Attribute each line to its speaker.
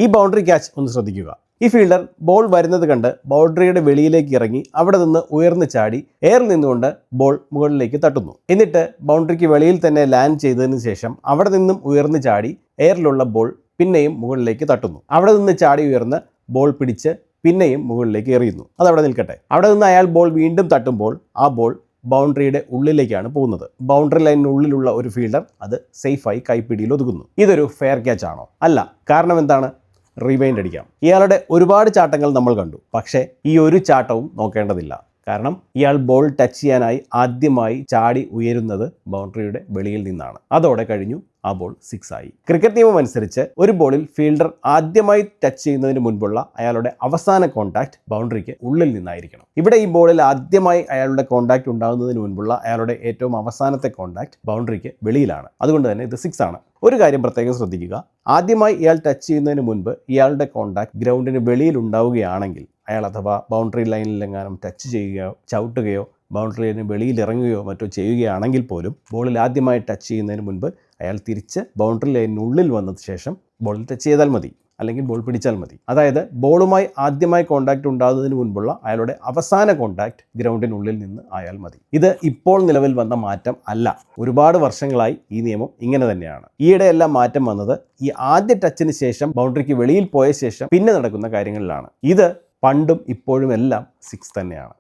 Speaker 1: ഈ boundary catch ഒന്ന് ശ്രദ്ധിക്കുക. ഈ ഫീൽഡർ ബോൾ വരുന്നത് കണ്ട് ബൗണ്ടറിയുടെ വെളിയിലേക്ക് ഇറങ്ങി അവിടെ നിന്ന് ഉയർന്നു ചാടി എയറിൽ നിന്നുകൊണ്ട് ബോൾ മുകളിലേക്ക് തട്ടുന്നു. എന്നിട്ട് ബൗണ്ടറിക്ക് വെളിയിൽ തന്നെ ലാൻഡ് ചെയ്തതിന് ശേഷം അവിടെ നിന്നും ഉയർന്നു ചാടി എയറിലുള്ള ബോൾ പിന്നെയും മുകളിലേക്ക് തട്ടുന്നു. അവിടെ നിന്ന് ചാടി ഉയർന്ന് ബോൾ പിടിച്ച് പിന്നെയും മുകളിലേക്ക് എറിയുന്നു. അതവിടെ നിൽക്കട്ടെ. അവിടെ നിന്ന് അയാൾ ബോൾ വീണ്ടും തട്ടുമ്പോൾ ആ ബോൾ ബൗണ്ടറിയുടെ ഉള്ളിലേക്കാണ് പോകുന്നത്. ബൗണ്ടറി ലൈനിനുള്ളിലുള്ള ഒരു ഫീൽഡർ അത് സേഫായി കൈപ്പിടിയിൽ ഒതുക്കുന്നു. ഇതൊരു ഫെയർ ക്യാച്ച് ആണോ? അല്ല. കാരണം എന്താണ്? റിവൈൻഡ് അടിക്കാം. ഇയാളുടെ ഒരുപാട് ചാട്ടങ്ങൾ നമ്മൾ കണ്ടു. പക്ഷേ ഈ ഒരു ചാട്ടവും നോക്കേണ്ടതില്ല. കാരണം ഇയാൾ ബോൾ ടച്ച് ചെയ്യാനായി ആദ്യമായി ചാടി ഉയരുന്നത് ബൗണ്ടറിയുടെ വെളിയിൽ നിന്നാണ്. അതോടെ കഴിഞ്ഞു. ആ ബോൾ 6 ആയി. ക്രിക്കറ്റ് നിയമം അനുസരിച്ച് ഒരു ബോളിൽ ഫീൽഡർ ആദ്യമായി ടച്ച് ചെയ്യുന്നതിന് മുൻപുള്ള അയാളുടെ അവസാന കോൺടാക്ട് ബൗണ്ടറിക്ക് ഉള്ളിൽ നിന്നായിരിക്കണം. ഇവിടെ ഈ ബോളിൽ ആദ്യമായി അയാളുടെ കോൺടാക്ട് ഉണ്ടാകുന്നതിന് മുൻപുള്ള അയാളുടെ ഏറ്റവും അവസാനത്തെ കോൺടാക്ട് ബൗണ്ടറിക്ക് വെളിയിലാണ്. അതുകൊണ്ട് തന്നെ ഇത് 6 ആണ്. ഒരു കാര്യം പ്രത്യേകം ശ്രദ്ധിക്കുക. ആദ്യമായി ഇയാൾ ടച്ച് ചെയ്യുന്നതിന് മുൻപ് ഇയാളുടെ കോൺടാക്ട് ഗ്രൗണ്ടിന് വെളിയിൽ ഉണ്ടാവുകയാണെങ്കിൽ അയാൾ അഥവാ ബൗണ്ടറി ലൈനിലെങ്ങാനും ടച്ച് ചെയ്യുകയോ ചവിട്ടുകയോ ബൗണ്ടറി ലൈനിന് വെളിയിൽ ഇറങ്ങുകയോ മറ്റോ ചെയ്യുകയാണെങ്കിൽ പോലും ബോളിൽ ആദ്യമായി ടച്ച് ചെയ്യുന്നതിന് മുൻപ് അയാൾ തിരിച്ച് ബൗണ്ടറി ലൈനിനുള്ളിൽ വന്നതിന് ശേഷം ബോളിൽ ടച്ച് ചെയ്താൽ മതി, അല്ലെങ്കിൽ ബോൾ പിടിച്ചാൽ മതി. അതായത് ബോളുമായി ആദ്യമായി കോൺടാക്ട് ഉണ്ടാകുന്നതിന് മുൻപുള്ള അയാളുടെ അവസാന കോൺടാക്ട് ഗ്രൗണ്ടിനുള്ളിൽ നിന്ന് ആയാൽ മതി. ഇത് ഇപ്പോൾ നിലവിൽ വന്ന മാറ്റം അല്ല. ഒരുപാട് വർഷങ്ങളായി ഈ നിയമം ഇങ്ങനെ തന്നെയാണ്. ഈയിടെയെല്ലാം മാറ്റം വന്നത് ഈ ആദ്യ ടച്ചിന് ശേഷം ബൗണ്ടറിക്ക് വെളിയിൽ പോയ ശേഷം പിന്നെ നടക്കുന്ന കാര്യങ്ങളിലാണ്. ഇത് പണ്ടും ഇപ്പോഴും എല്ലാം 6 തന്നെയാണ്.